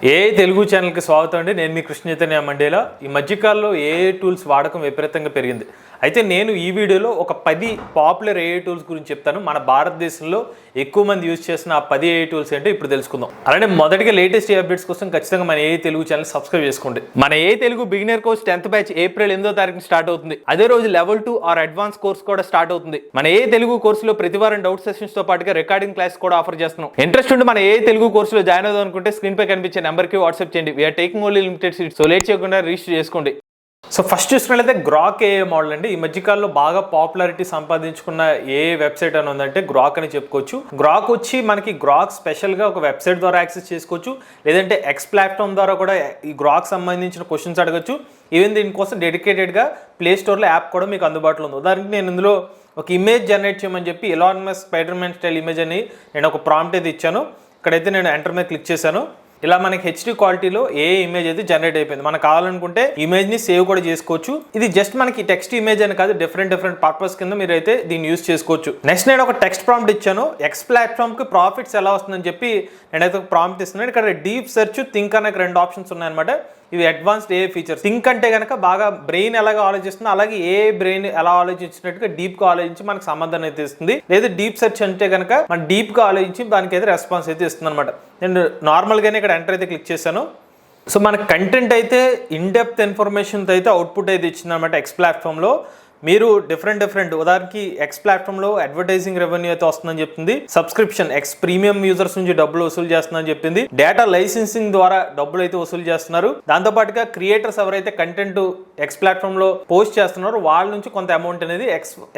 AI Telugu ఛానల్కి స్వాగతం అండి. నేను మీ కృష్ణ చైతన్య మండేలా. ఈ మధ్యకాలంలో ఏఐ టూల్స్ వాడకం విపరీతంగా పెరిగింది. అయితే నేను ఈ వీడియోలో ఒక 10 పాపులర్ ఏఐ టూల్స్ గురించి చెప్తాను. మన భారతదేశంలో ఎక్కువ మంది యూజ్ చేసిన ఆ 10 ఏఐ టూల్స్ ఏంటో ఇప్పుడు తెలుసుకుందాం. అలానే మొదటిగా లేటెస్ట్ అప్డేట్స్ కోసం ఖచ్చితంగా మన ఏఐ తెలుగు ఛానల్ సబ్స్క్రైబ్ చేసుకోండి. మన AI Telugu beginner course 10th batch April 8వ తారీఖున స్టార్ట్ అవుతుంది. అదే రోజు లెవెల్ 2 ఆర్ అడ్వాన్స్ కోర్స్ కూడా స్టార్ట్ అవుతుంది. మన ఏఐ తెలుగు కోర్సులో ప్రతి వారం డౌట్ సెషన్స్ తో పాటుగా రికార్డింగ్ క్లాస్ కూడా ఆఫర్ చేస్తున్నాం. ఇంట్రెస్ట్ ఉండి మన ఏఐ తెలుగు కోర్సులో జాయిన్ అవుదాం అనుకుంటే స్క్రీన్ పై కనిపించే నెంబర్కి వాట్సాప్ చేయండి. We're taking only limited seats. So late చేయకుండా రిజిస్టర్ చేసుకోండి. సో ఫస్ట్ చూసుకున్నట్లయితే గ్రాక్ ఏఐ మోడల్ అండి. ఈ మధ్యకాలంలో బాగా పాపులారిటీ సంపాదించుకున్న ఏ వెబ్సైట్ అని ఉందంటే గ్రాక్ అని చెప్పుకోవచ్చు. గ్రాక్ వచ్చి మనకి గ్రాక్ స్పెషల్గా ఒక వెబ్సైట్ ద్వారా యాక్సెస్ చేసుకోవచ్చు, లేదంటే ఎక్స్ ప్లాట్ఫామ్ ద్వారా కూడా ఈ గ్రాక్ సంబంధించిన క్వశ్చన్స్ అడగచ్చు. ఈవెన్ దీనికోసం డెడికేటెడ్గా ప్లే స్టోర్లో యాప్ కూడా మీకు అందుబాటులో ఉంది. ఉదాహరణకి నేను ఇందులో ఒక ఇమేజ్ జనరేట్ చేయమని చెప్పి Elon Musk spider man style image అని నేను ఒక ప్రాంప్ట్ అయితే ఇచ్చాను. ఇక్కడైతే నేను ఎంటర్ మీద క్లిక్ చేశాను. ఇలా మనకి హెచ్డి క్వాలిటీలో ఏ ఇమేజ్ అయితే జనరేట్ అయిపోయింది. మనకు కావాలనుకుంటే ఇమేజ్ ని సేవ్ కూడా చేసుకోవచ్చు. ఇది జస్ట్ మనకి టెక్స్ట్ ఇమేజ్ అని కాదు, డిఫరెంట్ పర్పస్ కింద మీరు అయితే దీన్ని యూజ్ చేసుకోవచ్చు. నెక్స్ట్ నేను ఒక టెక్స్ట్ ప్రాంప్ట్ ఇచ్చాను. ఎక్స్ ప్లాట్ఫామ్ కి ప్రాఫిట్స్ ఎలా వస్తుందని చెప్పి నేనైతే ఒక ప్రాంప్ట్ ఇస్తున్నాను. ఇక్కడ డీప్ సెర్చ్, థింక్ అనే 2 ఆప్షన్స్ ఉన్నాయన్నమాట. ఇవి అడ్వాన్స్డ్ ఏ ఫీచర్స్. థింక్ అంటే కనుక బాగా బ్రెయిన్ ఎలాగ ఆలోచిస్తుంది, అలాగే ఏ బ్రెయిన్ ఎలా ఆలోచించినట్టుగా డీప్ గా ఆలోచించి మనకు సమాధానం అయితే ఇస్తుంది. లేదా డీప్ సెర్చ్ అంటే కనుక మన డీప్ గా ఆలోచించి దానికి అయితే రెస్పాన్స్ అయితే ఇస్తుంది అనమాట. నేను నార్మల్ గానే ఇక్కడ ఎంటర్ అయితే క్లిక్ చేశాను. సో మన కంటెంట్ అయితే ఇన్ డెప్త్ ఇన్ఫర్మేషన్ అయితే అవుట్పుట్ అయితే ఇచ్చింది అనమాట. ఎక్స్ ప్లాట్ఫామ్ లో మీరు డిఫరెంట్ ఉదాహరణకి ఎక్స్ ప్లాట్ఫామ్ లో అడ్వర్టైజింగ్ రెవెన్యూ అయితే వస్తుందని చెప్తుంది. సబ్స్క్రిప్షన్ ఎక్స్ ప్రీమియం యూజర్స్ నుంచి డబ్బులు వసూలు చేస్తుందని చెప్పింది. డేటా లైసెన్సింగ్ ద్వారా డబ్బులు అయితే వసూలు చేస్తున్నారు. దాంతో పాటుగా క్రియేటర్స్ ఎవరైతే కంటెంట్ ఎక్స్ ప్లాట్ఫామ్ లో పోస్ట్ చేస్తున్నారో వాళ్ళ నుంచి కొంత అమౌంట్ అనేది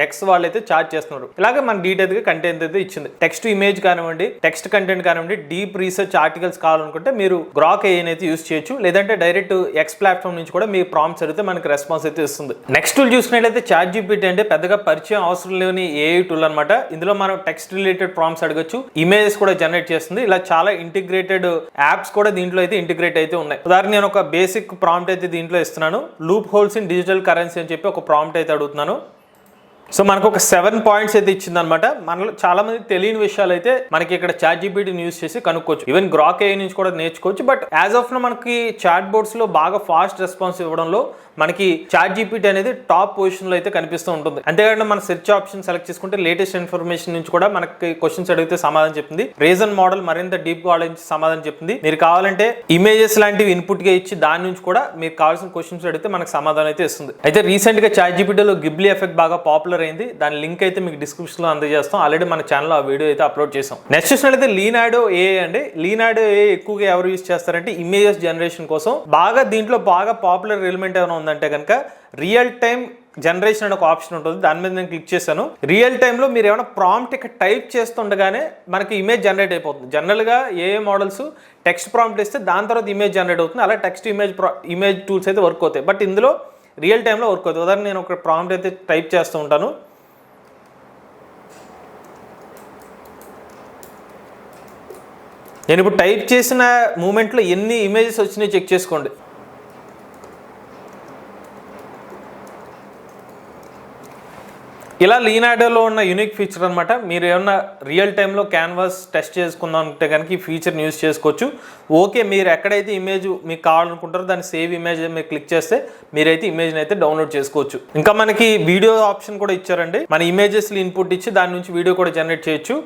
ఎక్స్ వాళ్ళు అయితే చార్జ్ చేస్తున్నారు. ఇలాగే మన డీటెయిల్ గా కంటెంట్ అయితే ఇచ్చింది. టెక్స్ట్ ఇమేజ్ కానివ్వండి, టెక్స్ట్ కంటెంట్ కానివ్వండి, డీప్ రీసెర్చ్ ఆర్టికల్స్ కావాలనుకుంటే మీరు గ్రాక్ ఏఐ అయితే యూజ్ చేయొచ్చు. లేదంటే డైరెక్ట్ ఎక్స్ ప్లాట్ఫామ్ నుంచి కూడా మీ ప్రాంప్ట్స్ అడిగితే మనకి రెస్పాన్స్ అయితే ఇస్తుంది. నెక్స్ట్ టూల్ చూసినట్లయితే ChatGPT అంటే పెద్దగా పరిచయం అవసరం లేని ఏఐ టూల్ అనమాట. ఇందులో మనం టెక్స్ట్ రిలేటెడ్ ప్రాంప్ట్స్ అడగచ్చు, ఇమేజెస్ కూడా జనరేట్ చేస్తుంది. ఇలా చాలా ఇంటిగ్రేటెడ్ యాప్స్ కూడా దీంట్లో అయితే ఇంటిగ్రేట్ అయితే ఉన్నాయి. ఉదాహరణ నేను ఒక బేసిక్ ప్రాంప్ట్ అయితే దీంట్లో ఇస్తున్నాను. Loop holes in digital currency అని చెప్పి ఒక ప్రాంప్ట్ అయితే అడుగుతున్నాను. సో మనకు ఒక 7 పాయింట్స్ అయితే ఇచ్చింది అనమాట. మనలో చాలా మంది తెలియని విషయాలు అయితే మనకి ఇక్కడ ChatGPTని యూజ్ చేసి కనుక్కోవచ్చు. ఈవెన్ గ్రాక్ ఏఐ నుంచి కూడా నేర్చుకోవచ్చు. బట్ యాజ్ ఆఫ్ నో మనకి చాట్ బోర్డ్స్ లో బాగా ఫాస్ట్ రెస్పాన్స్ ఇవ్వడంలో మనకి ChatGPT అనేది టాప్ పొజిషన్ లో అయితే కనిపిస్తూ ఉంటుంది. అంతేకాకుండా మన సెర్చ్ ఆప్షన్ సెలెక్ట్ చేసుకుంటే లేటెస్ట్ ఇన్ఫర్మేషన్ నుంచి కూడా మనకి క్వశ్చన్స్ అడిగితే సమాధానం చెప్తుంది. రీజన్ మోడల్ మరింత డీప్ గా ఆలోచించి సమాధానం చెప్తుంది. మీరు కావాలంటే ఇమేజెస్ లాంటివి ఇన్పుట్ గా ఇచ్చి దాని నుంచి కూడా మీకు కావాల్సిన క్వశ్చన్స్ అడిగితే మనకు సమాధానం అయితే ఇస్తుంది. అయితే రీసెంట్ గా ChatGPT లో గిబ్లీ ఎఫెక్ట్ బాగా పాపులర్ అయింది. దాని లింక్ అయితే మీకు డిస్క్రిప్షన్ లో అందజేస్తాం. ఆల్రెడీ మన ఛానల్ ఆ వీడియో అయితే అప్లోడ్ చేసాం. నెక్స్ట్ చూసినట్లయితే లీనాడో ఏఐ అండి. లీనాడో ఏఐ ఎక్కువగా ఎవరు యూజ్ చేస్తారంటే ఇమేజెస్ జనరేషన్ కోసం. దీంట్లో బాగా పాపులర్ ఎలిమెంట్ ఏమైనా ఉందంటే కనుక రియల్ టైమ్ జనరేషన్ అనే ఒక ఆప్షన్ ఉంటుంది. దాని మీద నేను క్లిక్ చేశాను. రియల్ టైంలో మీరు ఏమైనా ప్రాంప్ట్ ఇక్కడ టైప్ చేస్తుండగానే మనకి ఇమేజ్ జనరేట్ అయిపోతుంది. జనరల్గా ఏఏ మోడల్స్ టెక్స్ట్ ప్రాంప్ట్ ఇస్తే దాని తర్వాత ఇమేజ్ జనరేట్ అవుతుంది. అలా టెక్స్ట్ ఇమేజ్ టూల్స్ అయితే వర్క్ అవుతాయి. బట్ ఇందులో రియల్ టైంలో వర్క్ అవుతుంది. ఉదాహరణ నేను ఒక ప్రాంప్ట్ అయితే టైప్ చేస్తూ ఉంటాను. నేను ఇప్పుడు టైప్ చేసిన మూమెంట్లో ఎన్ని ఇమేజెస్ వచ్చినాయి చెక్ చేసుకోండి. ఇలా లీనాడోలో ఉన్న యూనిక్ ఫీచర్ అనమాట. మీరు ఏమన్నా రియల్ టైంలో క్యాన్వాస్ టెస్ట్ చేసుకుందాం అంటే కనుక ఈ ఫీచర్ని యూజ్ చేసుకోవచ్చు. ఓకే, మీరు ఎక్కడైతే ఇమేజ్ మీకు కావాలనుకుంటారో దాన్ని సేవ్ ఇమేజ్ మీరు క్లిక్ చేస్తే మీరైతే ఇమేజ్ని అయితే డౌన్లోడ్ చేసుకోవచ్చు. ఇంకా మనకి వీడియో ఆప్షన్ కూడా ఇచ్చారండి. మన ఇమేజెస్లో ఇన్పుట్ ఇచ్చి దాని నుంచి వీడియో కూడా జనరేట్ చేయొచ్చు.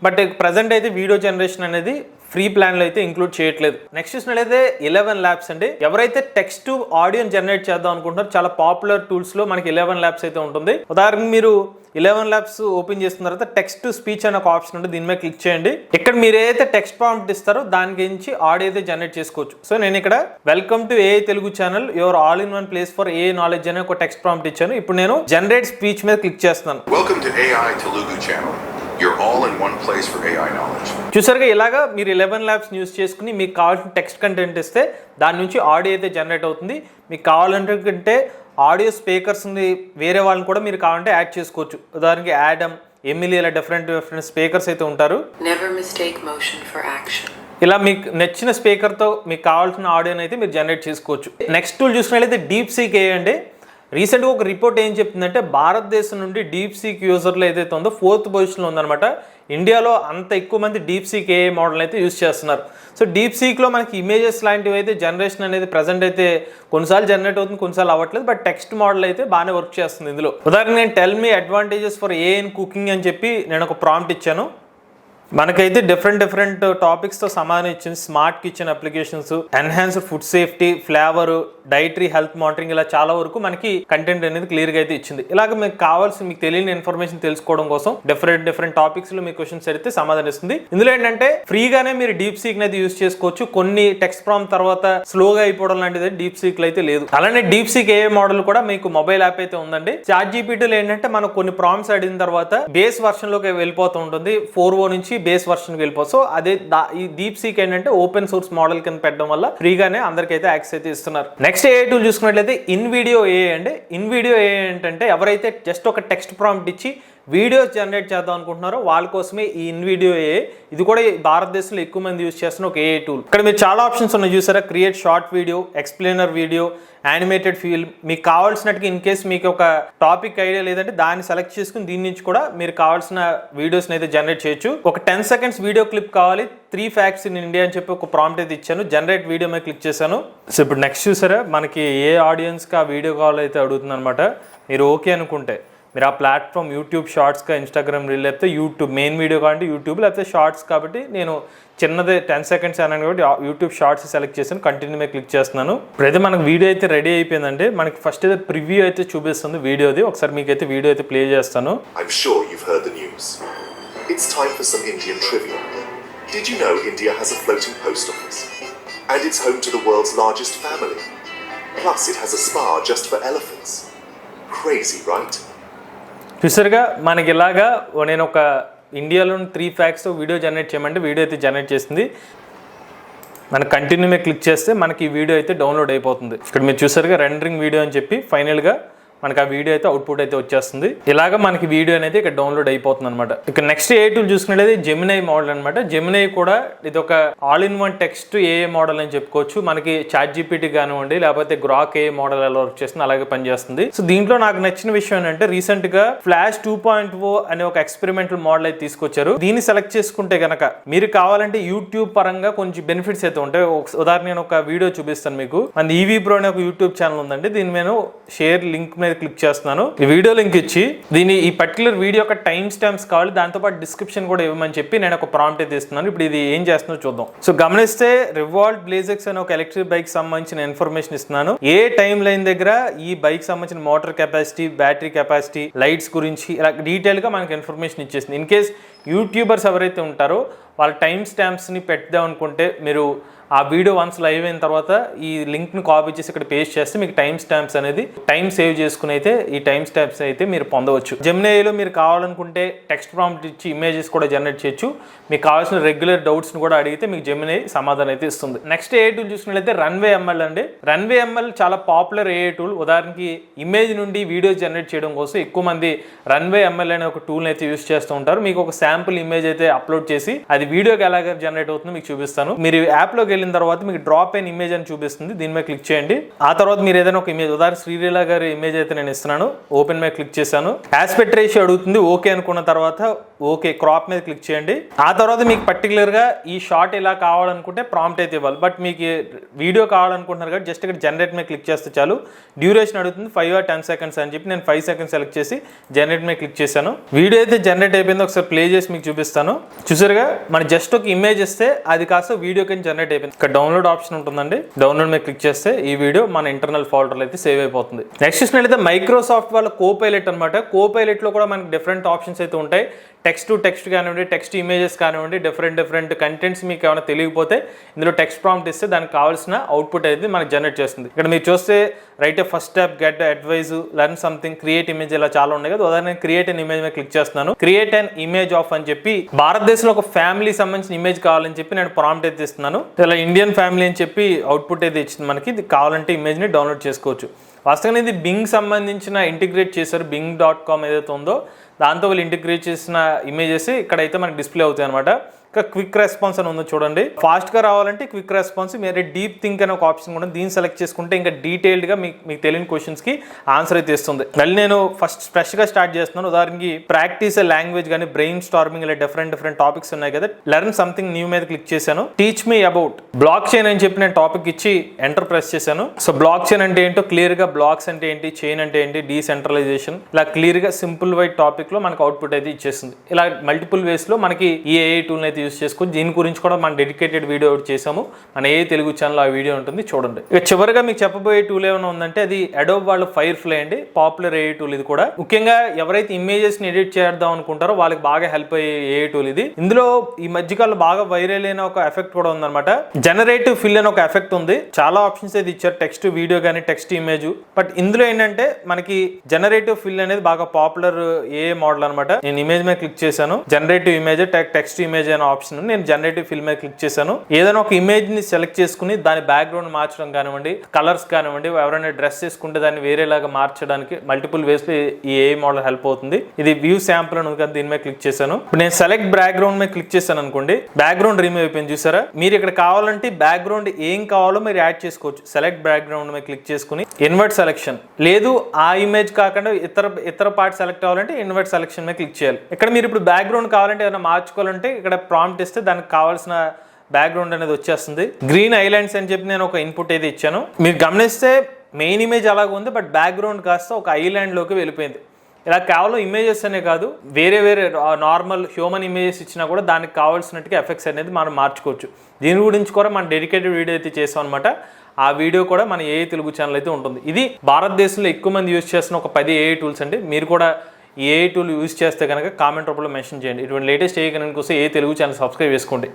బట్ ప్రజెంట్ అయితే వీడియో జనరేషన్ అనేది ఫ్రీ ప్లాన్లో అయితే ఇంక్లూడ్ చేయట్లేదు. నెక్స్ట్ చూసినట్లయితే 11 ల్యాబ్స్ అండి. ఎవరైతే టెక్స్ట్ ఆడియోని జనరేట్ చేద్దాం అనుకుంటారో చాలా పాపులర్ టూల్స్ లో మనకి 11 ల్యాబ్స్ అయితే ఉంటుంది. ఉదాహరణకు మీరు 11 ల్యాబ్స్ ఓపెన్ చేసిన తర్వాత టెక్స్ట్ టు స్పీచ్ అనే ఒక ఆప్షన్ ఉంటుంది. దీని మీద క్లిక్ చేయండి. ఇక్కడ మీరు ఏదైతే టెక్స్ట్ ప్రాంప్ట్ ఇస్తారో దాని గురించి ఆడియో అయితే జనరేట్ చేసుకోవచ్చు. సో నేను ఇక్కడ welcome to AI Telugu channel, your all in one place for AI knowledge అనే ఒక టెక్స్ట్ ప్రాంప్ట్ ఇచ్చాను. ఇప్పుడు నేను జనరేట్ స్పీచ్ మీద క్లిక్ చేస్తున్నాను. Welcome to AI Telugu channel, you're all in one place for AI knowledge. చూసారుగా ఇలాగా మీరు 11 ల్యాబ్స్ యూజ్ చేసుకుని మీకు కావాల్సిన టెక్స్ట్ కంటెంట్ ఇస్తే దాని నుంచి ఆడియో అయితే జనరేట్ అవుతుంది. మీకు కావాలంటే ఆడియో స్పీకర్స్ వేరే వాళ్ళని కూడా మీరు కావాలంటే యాడ్ చేసుకోవచ్చు. ఉదాహరణకి యాడమ్, ఎమిలీ ఇలా డిఫరెంట్ స్పీకర్స్ అయితే ఉంటారు. Never mistake motion for action. ఇలా మీకు నచ్చిన స్పీకర్తో మీకు కావాల్సిన ఆడియోని అయితే మీరు జనరేట్ చేసుకోవచ్చు. నెక్స్ట్ టూల్ చూసినట్లయితే డీప్ సీక్ ఏఐ అండి. రీసెంట్గా ఒక రిపోర్ట్ ఏం చెప్తుందంటే భారతదేశం నుండి డీప్ సీక్ యూజర్లు ఏదైతే ఉందో 4th పొజిషన్లో ఉందన్నమాట. ఇండియాలో అంత ఎక్కువ మంది డీప్ సీక్ ఏఐ మోడల్ అయితే యూస్ చేస్తున్నారు. సో డీప్ సీక్లో మనకి ఇమేజెస్ లాంటివి అయితే జనరేషన్ అనేది ప్రజెంట్ అయితే కొన్నిసార్లు జనరేట్ అవుతుంది, కొన్నిసార్లు అవ్వట్లేదు. బట్ టెక్స్ట్ మోడల్ అయితే బాగానే వర్క్ చేస్తుంది ఇందులో. ఉదాహరణకు నేను tell me advantages for AI in cooking అని చెప్పి నేను ఒక ప్రాంప్ట్ ఇచ్చాను. మనకైతే డిఫరెంట్ టాపిక్స్తో సమాధానం ఇచ్చింది. Smart kitchen applications, enhanced food safety, flavour, dietary health monitoring, ఇలా చాలా వరకు మనకి కంటెంట్ అనేది క్లియర్గా అయితే ఇచ్చింది. ఇలాగ మీకు కావాల్సిన మీకు తెలియని ఇన్ఫర్మేషన్ తెలుసుకోవడం కోసం డిఫరెంట్ టాపిక్స్ లో మీ క్వశ్చన్స్ అయితే సమాధానం ఇస్తుంది. ఇందులో ఏంటంటే ఫ్రీగానే మీరు డీప్ సీక్ అనేది యూస్ చేసుకోవచ్చు. కొన్ని టెక్స్ట్ ప్రాంప్ట్ తర్వాత స్లోగా అయిపోవడం లాంటిది డీప్ సీక్ లో అయితే లేదు. అలానే డీప్ సీక్ ఏఐ మోడల్ కూడా మీకు మొబైల్ యాప్ అయితే ఉందండి. చాట్ జీపీటీలో ఏంటంటే మనం కొన్ని ప్రాంప్ట్స్ అడిగిన తర్వాత బేస్ వర్షన్ లోకి వెళ్ళిపోతూ ఉంటుంది. 4.0 నుంచి బేస్ వర్షన్ వెళ్ళిపోతుంది. సో అదే ఈ డీప్ సీక్ ఏంటంటే ఓపెన్ సోర్స్ మోడల్ కింద పెట్టడం వల్ల ఫ్రీగానే అందరికైతే యాక్సెస్ అయితే ఇస్తున్నారు. నెక్స్ట్ ఏఐ టూల్ చూసుకున్నట్లయితే ఇన్విడియో ఏఐ అండి. ఇన్విడియో ఏఐ ఏంటంటే ఎవరైతే జస్ట్ ఒక టెక్స్ట్ ప్రాంప్ట్ ఇచ్చి వీడియోస్ జనరేట్ చేద్దాం అనుకుంటున్నారో వాళ్ళ కోసమే ఈ ఇన్విడియో ఏఐ. ఇది కూడా భారతదేశంలో ఎక్కువ మంది యూజ్ చేస్తున్న ఒక ఏఐ టూల్. ఇక్కడ మీరు చాలా ఆప్షన్స్ ఉన్నాయి చూసారా. Create short video, explainer video, animated film. మీకు కావాల్సినట్టుగా ఇన్ కేస్ మీకు ఒక టాపిక్ ఐడియా లేదంటే దాన్ని సెలెక్ట్ చేసుకుని దీని నుంచి కూడా మీరు కావాల్సిన వీడియోస్ని అయితే జనరేట్ చేయొచ్చు. ఒక 10 seconds వీడియో క్లిప్ కావాలి, 3 facts ఇన్ ఇండియా అని చెప్పి ఒక ప్రాంప్ట్ అయితే ఇచ్చాను. జనరేట్ వీడియో మీద క్లిక్ చేశాను. సో ఇప్పుడు నెక్స్ట్ చూసారా, మనకి ఏ ఆడియన్స్కి ఆ వీడియో కాల్ అయితే అడుగుతుంది అనమాట. మీరు ఓకే అనుకుంటే మీరు ఆ ప్లాట్ఫామ్ యూట్యూబ్ షార్ట్స్గా, ఇన్స్టాగ్రామ్ రీల్, లేకపోతే యూట్యూబ్ మెయిన్ వీడియో కాబట్టి యూట్యూబ్, లేకపోతే షార్ట్స్ కాబట్టి నేను చిన్నదే 10 seconds అన్నాను కాబట్టి యూట్యూబ్ షార్ట్స్ సెలెక్ట్ చేశాను. కంటిన్యూ మీద క్లిక్ చేస్తున్నాను. ఇప్పుడైతే మనకు వీడియో అయితే రెడీ అయిపోయిందండి. మనకి ఫస్ట్ అయితే ప్రివ్యూ అయితే చూపిస్తుంది వీడియోది. ఒకసారి మీకు అయితే వీడియో అయితే ప్లే చేస్తాను. I'm sure you've heard the news. It's time for some Indian trivia. Did you know India has a floating post office? And it's home to the world's largest family. Plus it has a spa just for elephants. Crazy, right? చూసారుగా, మనకి ఇలాగా నేను ఒక ఇండియాలో 3 facts video generate చేయమంటే video అయితే generate చేసింది. మనకు కంటిన్యూ మీద క్లిక్ చేస్తే మనకి ఈ వీడియో అయితే డౌన్లోడ్ అయిపోతుంది. ఇక్కడ మీరు చూసారుగా రెండరింగ్ వీడియో అని చెప్పి ఫైనల్గా మనకి ఆ వీడియో అయితే అవుట్పుట్ అయితే వచ్చేస్తుంది. ఇలాగ మనకి వీడియో అనేది ఇక్కడ డౌన్లోడ్ అయిపోతుంది అనమాట. ఇక నెక్స్ట్ ఏ టూల్ చూసుకునేది జెమినై మోడల్ అనమాట. జెమినై కూడా ఇది ఒక ఆల్ ఇన్ వన్ టెక్స్ట్ ఏఏ మోడల్ అని చెప్పుకోవచ్చు. మనకి చాట్ జీపీటీ కానివ్వండి, లేకపోతే గ్రాక్ ఏఏ మోడల్ ఎలా వర్క్ చేస్తుంది అలాగే పనిచేస్తుంది. సో దీంట్లో నాకు నచ్చిన విషయం ఏంటంటే రీసెంట్ గా ఫ్లాష్ 2.0 అనే ఒక ఎక్స్పెరిమెంటల్ మోడల్ అయితే తీసుకొచ్చారు. దీన్ని సెలెక్ట్ చేసుకుంటే గనక మీరు కావాలంటే యూట్యూబ్ పరంగా కొంచెం బెనిఫిట్స్ అయితే ఉంటాయి. ఉదాహరణ నేను ఒక వీడియో చూపిస్తాను మీకు. మన ఈవీ ప్రో అనే ఒక యూట్యూబ్ ఛానల్ ఉందండి. దీన్ని నేను షేర్ లింక్ మీద క్లిక్ చేస్తున్నాను. ఈ వీడియో లింక్ ఇచ్చి ఈ పర్టికులర్ వీడియో యొక్క టైం స్టాంప్స్ కావాలి, దాంతో పాటు డిస్క్రిప్షన్ కూడా ఇవ్వమని చెప్పి నేను ఒక ప్రాంప్ట్ అయితే ఇస్తున్నాను. ఇప్పుడు ఇది ఏం చేస్తుందో చూద్దాం. సో గమనిస్తే రివాల్ట్ బ్లేజెక్స్ అనే ఒక ఎలక్ట్రిక్ బైక్ సంబంధించిన ఇన్ఫర్మేషన్ ఇస్తున్నాను. ఏ టైం లైన్ దగ్గర ఈ బైక్ సంబంధించిన motor capacity, battery capacity, lights గురించి ఇలా డీటెయిల్ గా మనకి ఇన్ఫర్మేషన్ ఇచ్చేసింది. ఇన్ కేస్ యూట్యూబర్స్ ఎవరైతే ఉంటారో వాళ్ళ టైం స్టాంప్స్ని పెడదాం అనుకుంటే మీరు ఆ వీడియో వన్స్ లైవ్ అయిన తర్వాత ఈ లింక్ని కాపీ చేసి ఇక్కడ పేస్ట్ చేస్తే మీకు టైం స్టాంప్స్ అనేది టైం సేవ్ చేసుకుని అయితే ఈ టైం స్టాంప్స్ అయితే మీరు పొందవచ్చు. జెమినైలో మీరు కావాలనుకుంటే టెక్స్ట్ ప్రాంప్ట్ ఇచ్చి ఇమేజెస్ కూడా జనరేట్ చేయొచ్చు. మీకు కావాల్సిన రెగ్యులర్ డౌట్స్ని కూడా అడిగితే మీకు జెమినై సమాధానం అయితే ఇస్తుంది. నెక్స్ట్ ఏ టూల్ చూసుకున్నట్లయితే రన్వే ఎంఎల్ అండి. రన్వే ఎంఎల్ చాలా పాపులర్ ఏ టూల్. ఉదాహరణకి ఇమేజ్ నుండి వీడియోస్ జనరేట్ చేయడం కోసం ఎక్కువ మంది రన్వే ఎంఎల్ అనే ఒక టూల్ అయితే యూస్ చేస్తూ ఉంటారు. మీకు ఒక శాంపుల్ ఇమేజ్ అయితే అప్లోడ్ చేసి అది వీడియోకి ఎలాగ జనరేట్ అవుతుందో మీకు చూపిస్తాను. మీరు యాప్లోకి వెళ్ళిన తర్వాత మీకు డ్రాప్ అయిన ఇమేజ్ అని చూపిస్తుంది. దీని మీద క్లిక్ చేయండి. ఆ తర్వాత మీరు ఏదైనా ఒక ఇమేజ్, ఉదాహరణ శ్రీలీల గారి ఇమేజ్ అయితే నేను ఇస్తున్నాను. ఓపెన్ మీద క్లిక్ చేశాను. ఆస్పెక్ట్ రేషియో అడుగుతుంది. ఓకే అనుకున్న తర్వాత ఓకే క్రాప్ మీద క్లిక్ చేయండి. ఆ తర్వాత మీకు పర్టికులర్ గా ఈ షార్ట్ ఇలా కావాలనుకుంటే ప్రాంప్ట్ అయితే ఇవ్వాలి. బట్ మీకు వీడియో కావాలనుకుంటున్నారు కాబట్టి జస్ట్ ఇక్కడ జనరేట్ మీద క్లిక్ చేస్తే చాలు. డ్యూరేషన్ అడుగుతుంది 5 or 10 seconds అని చెప్పి నేను 5 seconds సెలెక్ట్ చేసి జనరేట్ మీద క్లిక్ చేశాను. వీడియో అయితే జనరేట్ అయిపోయింది. ఒకసారి ప్లే చేసి మీకు చూపిస్తాను. చూసారుగా మన జస్ట్ ఒక ఇమేజ్ ఇస్తే అది కాస్త వీడియో కింద జనరేట్ అయిపోయింది. ఇక్కడ డౌన్లోడ్ ఆప్షన్ ఉంటుందండి. డౌన్లోడ్ మీద క్లిక్ చేస్తే ఈ వీడియో మన ఇంటర్నల్ ఫోల్డర్లో అయితే సేవ్ అయిపోతుంది. నెక్స్ట్ చూసినట్లయితే మైక్రోసాఫ్ట్ వాళ్ళ కోపైలట్ అనమాట. కోపైలట్ లో కూడా మనకి డిఫరెంట్ ఆప్షన్స్ అయితే ఉంటాయి. టెక్స్ట్ టు టెక్స్ట్ కానివ్వండి, టెక్స్ట్ ఇమేజెస్ కానివ్వండి, డిఫరెంట్ కంటెంట్స్ మీకు ఏమైనా తెలియకపోతే ఇందులో టెక్స్ట్ ప్రాంప్ట్ ఇస్తే దానికి కావాల్సిన అవుట్పుట్ అయితే మనకి జనరేట్ చేస్తుంది. ఇక్కడ మీరు చూస్తే right first step, get advice, learn something, create image ఇలా చాలా ఉన్నాయి కదా. ఉదాహరణ క్రియేట్ అన్ ఇమేజ్ మీద క్లిక్ చేస్తున్నాను. క్రియేట్ అన్ ఇమేజ్ ఆఫ్ అని చెప్పి భారతదేశంలో ఒక ఫ్యామిలీ సంబంధించిన ఇమేజ్ కావాలని చెప్పి నేను ప్రాంప్ట్ అయితే ఇస్తున్నాను. ఇలా ఇండియన్ ఫ్యామిలీ అని చెప్పి అవుట్పుట్ అయితే ఇచ్చింది మనకి. ఇది కావాలంటే ఇమేజ్ ని డౌన్లోడ్ చేసుకోవచ్చు. వాస్తవంగా ఇది బింగ్ సంబంధించిన ఇంటిగ్రేట్ చేశారు. bing.com ఏదైతే ఉందో దాంతో వాళ్ళు ఇంటిగ్రేట్ చేసిన ఇమేజెస్ ఇక్కడైతే మనకి డిస్ప్లే అవుతాయి అనమాట. ఇంకా క్విక్ రెస్పాన్స్ అని ఉంది చూడండి. ఫాస్ట్ గా రావాలంటే క్విక్ రెస్పాన్స్, మీరు డీప్ థింక్ అనే ఒక ఆప్షన్ కూడా దీన్ని సెలెక్ట్ చేసుకుంటే ఇంకా డీటెయిల్డ్ గా మీకు తెలియని క్వశ్చన్స్ కి ఆన్సర్ అయితే ఇస్తుంది. మళ్ళీ నేను ఫస్ట్ ఫ్రెష్ గా స్టార్ట్ చేస్తున్నాను. ఉదాహరణకి ప్రాక్టీస్ లాంగ్వేజ్ కానీ బ్రెయిన్ స్టార్మింగ్ ఇలా డిఫరెంట్ టాపిక్స్ ఉన్నాయి కదా. లెర్న్ సంథింగ్ న్యూ మీద క్లిక్ చేశాను. Teach me about block chain అని చెప్పి నేను టాపిక్ ఇచ్చి ఎంటర్ ప్రెస్ చేశాను. సో బ్లాక్ చైన్ అంటే ఏంటో క్లియర్ గా, బ్లాక్స్ అంటే ఏంటి, చైన్ అంటే ఏంటి, డీసెంట్రలైజేషన్ ఇలా క్లియర్ గా సింపుల్ వైట్ టాపిక్ లో మనకు అవుట్పుట్ అయితే ఇచ్చేస్తుంది. ఇలా మల్టిపుల్ వేస్ లో మనకి ఈ ఏఐ టూల్ అయితే యూస్ చేసుకుని దీని గురించి కూడా మనం డెడికేటెడ్ వీడియో ఒకటి చేసాము. మన ఏ తెలుగు ఛానల్ ఆ వీడియో ఉంటుంది, చూడండి. ఇక చివరిగా మీకు చెప్పబోయే టూల్ ఏమైనా ఉందంటే అది అడోబ్ వాళ్ళ ఫైర్ ఫ్లై అండి. పాపులర్ ఏఐ టూల్ ఇది కూడా. ముఖ్యంగా ఎవరైతే ఇమేజెస్ ని ఎడిట్ చేద్దాం అనుకుంటారో వాళ్ళకి బాగా హెల్ప్ అయ్యే ఏఐ టూల్ ఇది. ఇందులో ఈ మధ్యకాలంలో బాగా వైరల్ అయిన ఒక ఎఫెక్ట్ కూడా ఉందన్నమాట. జనరేటివ్ ఫిల్ అని ఒక ఎఫెక్ట్ ఉంది. చాలా ఆప్షన్స్ అయితే ఇచ్చారు, టెక్స్ట్ వీడియో కానీ టెక్స్ట్ ఇమేజ్. బట్ ఇందులో ఏంటంటే మనకి జనరేటివ్ ఫిల్ అనేది బాగా పాపులర్ ఏఐ మోడల్ అనమాట. నేను ఇమేజ్ మీద క్లిక్ చేశాను, జనరేటివ్ ఇమేజ్ టెక్స్ట్ ఇమేజ్ అనే ఆప్షన్, నేను జనరేటివ్ ఫిల్ మీద క్లిక్ చేశాను. ఏదైనా ఒక ఇమేజ్ ని సెలెక్ట్ చేసుకుని దాని బ్యాక్గ్రౌండ్ మార్చడం కానివ్వండి, కలర్స్ కానివ్వండి, ఎవరైనా డ్రెస్ చేసుకుంటే దాన్ని వేరేలాగా మార్చడానికి మల్టిపుల్ వేస్ లో ఈ ఏఐ మోడల్ హెల్ప్ అవుతుంది. ఇది వ్యూ శాంపుల్ అని ఉంది, దీని మీద క్లిక్ చేశాను. ఇప్పుడు నేను సెలెక్ట్ బ్యాక్గ్రౌండ్ మీద క్లిక్ చేశాను అనుకోండి, బ్యాక్గ్రౌండ్ రిమూవ్ అయిపోయింది చూసారా. మీరు ఇక్కడ కావాలంటే బ్యాక్గ్రౌండ్ ఏం కావాలో మీరు యాడ్ చేసుకోవచ్చు. సెలెక్ట్ బ్యాక్గ్రౌండ్ మీద క్లిక్ చేసుకుని ఇన్వర్ట్ సెలెక్షన్, లేదు ఆ ఇమేజ్ కాకుండా ఇతర పార్ట్ సెలెక్ట్ అవ్వాలంటే ఇన్వర్ట్ సెలెక్షన్ మీద క్లిక్ చేయాలి. ఇక్కడ మీరు ఇప్పుడు బ్యాక్గ్రౌండ్ కావాలంటే ఏమైనా మార్చుకోవాలంటే ఇక్కడ ప్రాంప్ట్ ఇస్తే దానికి కావాల్సిన బ్యాక్గ్రౌండ్ అనేది వచ్చేస్తుంది. గ్రీన్ ఐలాండ్స్ అని చెప్పి నేను ఒక ఇన్పుట్ అయితే ఇచ్చాను. మీరు గమనిస్తే మెయిన్ ఇమేజ్ అలాగ ఉంది, బట్ బ్యాక్గ్రౌండ్ కాస్త ఒక ఐలాండ్ లోకి వెళ్ళిపోయింది. ఇలా కేవలం ఇమేజెస్ అనే కాదు, వేరే నార్మల్ హ్యూమన్ ఇమేజెస్ ఇచ్చినా కూడా దానికి కావాల్సినట్టుగా ఎఫెక్ట్స్ అనేది మనం మార్చుకోవచ్చు. దీని గురించి కూడా మనం డెడికేటెడ్ వీడియో అయితే చేసాం అనమాట. ఆ వీడియో కూడా మన ఏఐ తెలుగు ఛానల్ అయితే ఉంటుంది. ఇది భారతదేశంలో ఎక్కువ మంది యూజ్ చేస్తున్న ఒక 10 ఏఐ టూల్స్ అండి. మీరు కూడా ఈ ఏఐ టూల్ యూజ్ చేస్తే కనుక కామెంట్ రూపంలో మెన్షన్ చేయండి. ఇటువంటి లేటెస్ట్ ఏఐ కనుక కోసం ఏఐ తెలుగు ఛానల్ సబ్స్క్రైబ్ చేసుకోండి.